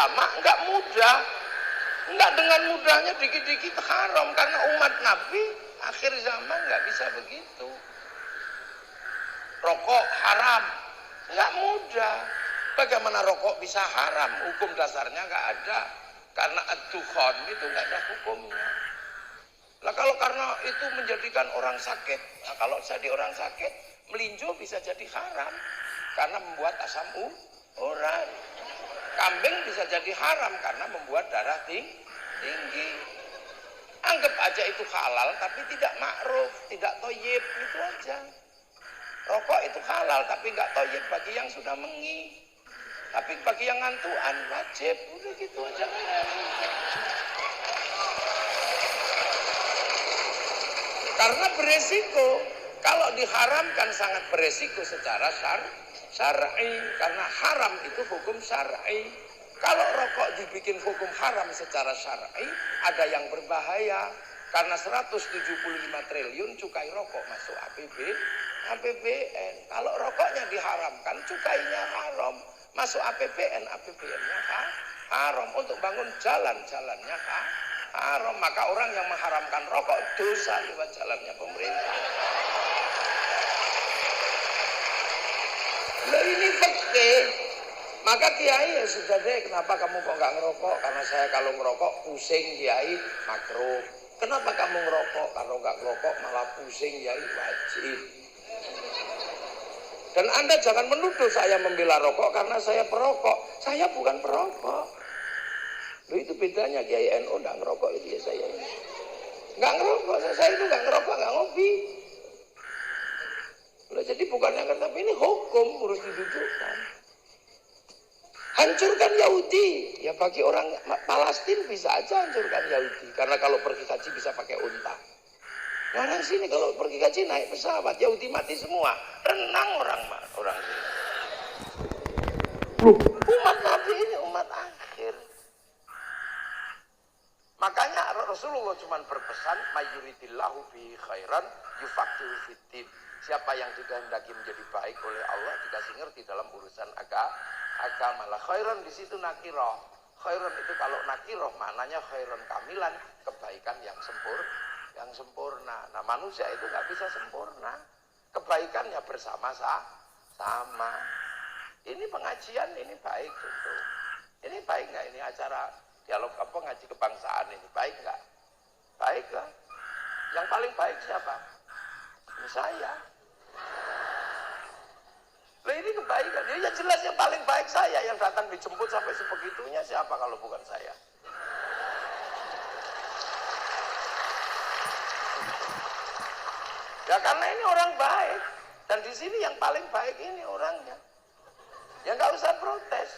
ulama enggak mudah. Enggak dengan mudahnya dikit-dikit haram, karena umat Nabi akhir zaman enggak bisa begitu. Rokok haram, enggak mudah. Bagaimana rokok bisa haram? Hukum dasarnya enggak ada. Karena ad-dukhan itu enggak ada hukumnya. Lah kalau karena itu menjadikan orang sakit, nah kalau jadi orang sakit, melinjo bisa jadi haram karena membuat asam urat. Kambing bisa jadi haram karena membuat darah tinggi. Anggap aja itu halal tapi tidak ma'ruf, tidak thayyib, itu aja. Rokok itu halal tapi enggak thayyib bagi yang sudah mengi. Tapi bagi yang ngantuan wajib, udah gitu aja. Karena beresiko, kalau diharamkan sangat beresiko secara syar'i, karena haram itu hukum syar'i. Kalau rokok dibikin hukum haram secara syar'i, ada yang berbahaya. Karena 175 triliun cukai rokok masuk APBN. Kalau rokoknya diharamkan, cukainya haram. Masuk APBN-nya haram. Untuk bangun jalan-jalannya haram. Maka orang yang mengharamkan rokok dosa lewat jalannya pemerintah. Loh ini fikih. Maka kiai ya sudah deh, kenapa kamu kok nggak ngerokok? Karena saya kalau ngerokok pusing kiai, makruh. Kenapa kamu ngerokok? Kalau nggak ngerokok malah pusing kiai, wajib. Dan Anda jangan menuduh saya membela rokok karena saya perokok. Saya bukan perokok. Loh itu bedanya Kiai NU nggak ngerokok itu ya saya. Nggak ngerokok, saya itu nggak ngerokok, nggak ngopi. Loh jadi bukannya tapi ini hukum harus didudukkan. Hancurkan Yahudi. Ya bagi orang Palestina bisa aja hancurkan Yahudi. Karena kalau pergi haji bisa pakai unta. Orang sini kalau pergi haji naik pesawat, Yahudi mati semua. Renang orang sini. Loh, umat Nabi ini umat akhir. Makanya Rasulullah cuma berpesan, mayuridillahu bi khairan yufaqihu fiddin. Siapa yang dikehendaki menjadi baik oleh Allah dikasih ngerti dalam urusan agama. Lah khairan di situ nakirah. Khairan itu kalau nakirah maknanya khairan kamilan, kebaikan yang sempurna. Nah manusia itu nggak bisa sempurna. Kebaikannya bersama-sama. Ini pengajian ini baik gitu. Ini baik nggak ini acara dialog apa ngaji kebangsaan ini baik nggak? Baik lah. Yang paling baik siapa? Ini saya. Lah ini kebaikan. Ya jelas yang paling baik saya, yang datang dijemput sampai sebegitunya siapa kalau bukan saya? Ya karena ini orang baik, dan di sini yang paling baik ini orangnya. Ya nggak usah protes.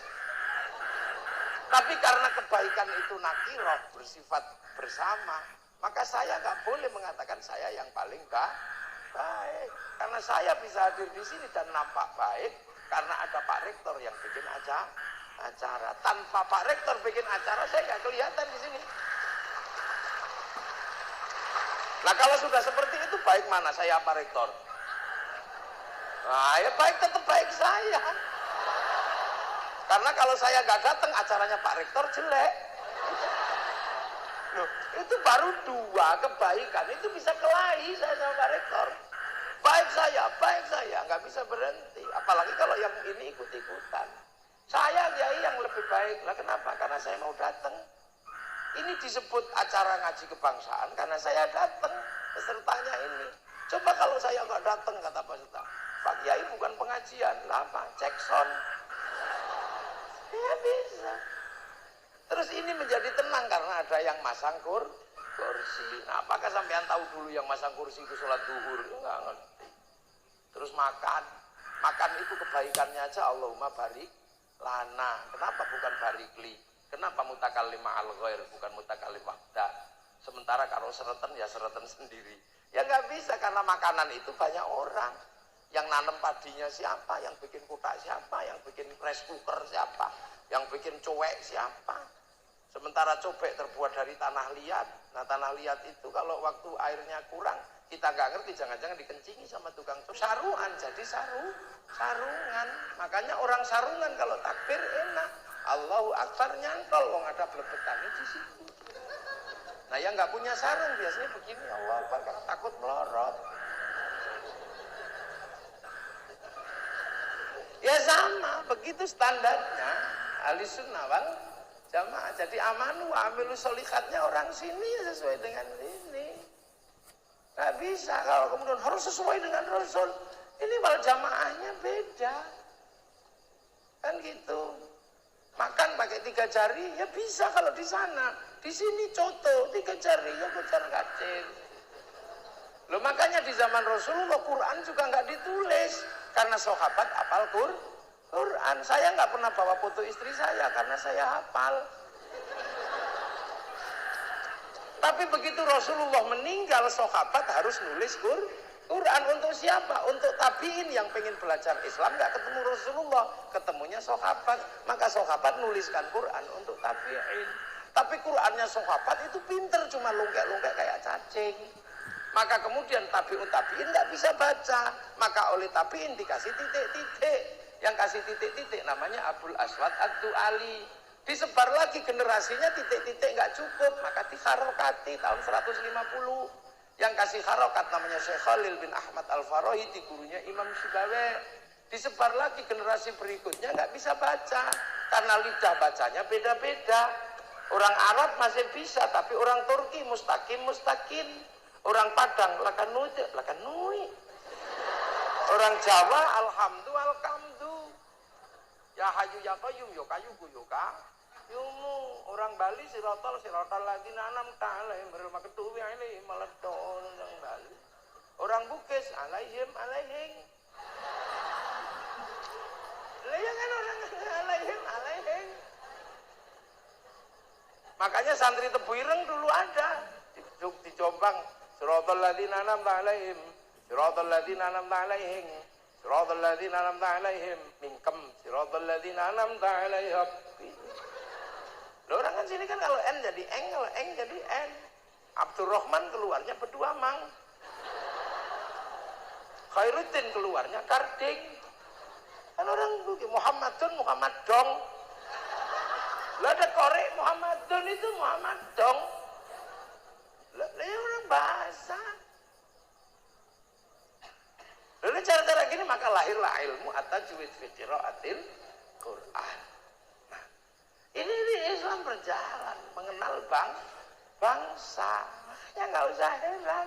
Tapi karena kebaikan itu nakirah, bersifat bersama, maka saya nggak boleh mengatakan saya yang paling baik. Karena saya bisa hadir di sini dan nampak baik karena ada Pak Rektor yang bikin acara. Tanpa Pak Rektor bikin acara, saya nggak kelihatan di sini. Nah kalau sudah seperti itu baik mana saya Pak Rektor? Nah ya baik tetap baik saya. Karena kalau saya nggak datang acaranya Pak Rektor jelek. Loh, itu baru dua kebaikan, itu bisa kelahi saya sama Pak Rektor. Baik saya, nggak bisa berhenti. Apalagi kalau yang ini ikut-ikutan. Saya Kiai yang lebih baik. Lah kenapa? Karena saya mau datang. Ini disebut acara ngaji kebangsaan karena saya datang pesertanya ini. Coba kalau saya nggak datang kata peserta, Pak Kiai bukan pengajian, lah apa? Cek sound. Ya bisa. Terus ini menjadi tenang karena ada yang masang kursi. Nah, apakah sampean tahu dulu yang masang kursi itu sholat duhur? Enggak ngerti. Terus makan itu kebaikannya aja Allahumma barik lana. Kenapa bukan barikli? Kenapa mutakallim ma'al ghair bukan mutakallim wahda? Sementara kalau sereten ya sereten sendiri. Ya nggak bisa karena makanan itu banyak orang. Yang nanam padinya siapa? Yang bikin kotak siapa? Yang bikin rice cooker siapa? Yang bikin cowek siapa? Sementara cobek terbuat dari tanah liat. Nah tanah liat itu kalau waktu airnya kurang, kita nggak ngerti, jangan-jangan dikencingi sama tukang cobek. Saruan, jadi sarungan. Makanya orang sarungan kalau takbir enak. Allahu Akbar nyantol, wong ada blebetannya di situ. Nah yang nggak punya sarung biasanya begini, Allahu Akbar karena takut melorot. Ya sama, begitu standarnya ahli sunnah wal jamaah. Jadi amanu wa amilu sholikatnya orang sini ya sesuai dengan ini. Nggak bisa kalau kemudian harus sesuai dengan Rasul. Ini wal jamaahnya beda. Kan gitu. Makan pakai 3 jari ya bisa kalau di sana. Di sini coto 3 jari ya kocar kacir. Loh makanya di zaman Rasulullah Quran juga nggak ditulis karena sahabat hafal Quran. Saya nggak pernah bawa foto istri saya karena saya hafal. Tapi begitu Rasulullah meninggal, sahabat harus nulis Quran untuk siapa? Untuk tabiin yang pengen belajar Islam nggak ketemu Rasulullah, ketemunya sahabat. Maka sahabat nuliskan Quran untuk tabiin. Tapi Qurannya sahabat itu pinter, cuma lungkek-lungkek kayak cacing. Maka kemudian tabi'un tabi'in nggak bisa baca. Maka oleh tabi'in dikasih titik-titik. Yang kasih titik-titik namanya Abul Aswad Ad-Du'ali. Disebar lagi generasinya titik-titik nggak cukup. Maka diharokati tahun 150. Yang kasih harokat namanya Syekh Khalil bin Ahmad Al-Farahidi, gurunya Imam Syibaweh. Disebar lagi generasi berikutnya nggak bisa baca. Karena lidah bacanya beda-beda. Orang Arab masih bisa, tapi orang Turki mustakim. Orang Padang lakan nui. Orang Jawa alhamdu. Ya hayu ya qayyum yo kayuku yo yumu. Orang Bali sirotol ladzina an'amta alaihim ghairil maghdubi alaihim waladdallin. Orang Bali. Orang Bugis alaihim. Lah ya kan orang alaihim. Makanya santri Tebu Ireng dulu ada di Jombang. Siratal ladzina an'amta alaihim, siratal ladzina an'amta alaihim, siratal ladzina an'amta alaihim, minkum siratal ladzina an'amta alaihim. Loh orang kan sini kan kalau N jadi eng, kalau eng jadi N. Abdurrahman keluarnya berdua mang. Khairuddin keluarnya karding. Kan orang Muhammadun Muhammad dong. Lah ada korek Muhammadun itu Muhammad dong. Lah orang bahasa. Lalu cara-cara gini maka lahirlah ilmu at-tajwid fi qiraatil Quran. Nah, ini Islam berjalan mengenal bangsa. Ya nggak usah heran.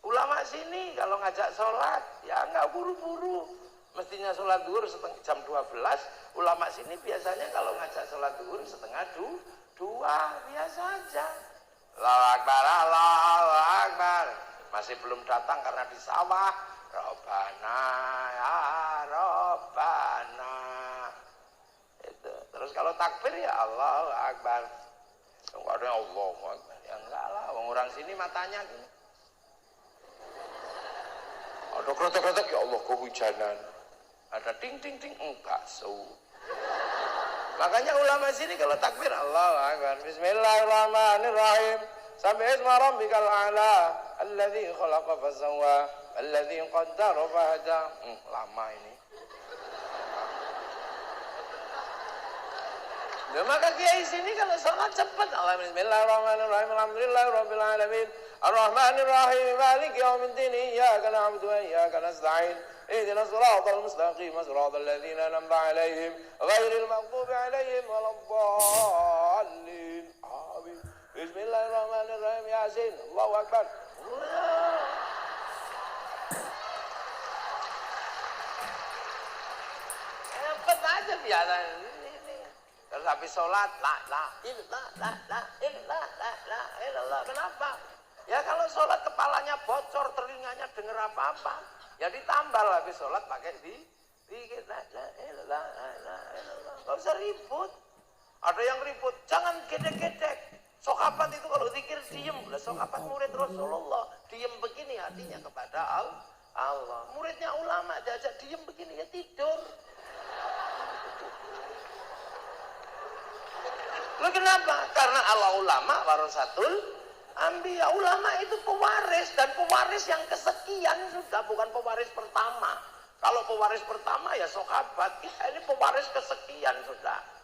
Ulama sini kalau ngajak sholat ya nggak buru-buru. Mestinya sholat zuhur jam 12. Ulama sini biasanya kalau ngajak sholat zuhur setengah 2 biasa aja. Allahu Akbar, Allahu Akbar. Masih belum datang karena di sawah. Robbana ya Robbana. Itu. Terus kalau takbir ya Allahu Akbar. Enggak ada Allahu Akbar. Ya enggak lah, orang sini matanya gini. Ada krotek-krotek ya Allah kehujanan. Ada ting-ting-ting enggak Makanya ulama sini kalau takbir Allahu Akbar, Bismillahirrahmanirrahim, sampai isma rabbikal a'la, alladzi khalaqa fasawwa, alladzi qaddara fahada. Lama ini. Nah, maka kiai sini kalau sholat cepat. Bismillahirrahmanirrahim, alhamdulillahirabbil alamin, arrahmanirrahim, maliki yaumiddin, iyyaka na'budu wa iyyaka nasta'in. اهدنا الصراط المستقيم صراط الذين أنعمت عليهم غير المغضوب عليهم ولا الضالين آمين بسم الله الرحمن الرحيم ياسين الله أكبر. Cepet aja biasa ini. Terus habis sholat la ilallah. Kenapa? Ya kalau sholat kepalanya bocor, telinganya dengar apa-apa. Ya ditambal habis sholat pakai dikit la ilallah. Gak usah ribut. Ada yang ribut, jangan gedek-gedek. Sahabat itu kalau zikir diem. Lah sahabat murid Rasulullah, diem begini hatinya kepada Allah. Muridnya ulama diajak diem begini ya tidur. Lu kenapa? Karena Allah ulama warasatul anbiya. Ulama itu pewaris, dan pewaris yang kesekian sudah, bukan pewaris pertama. Kalau pewaris pertama ya sahabat, ini pewaris kesekian sudah.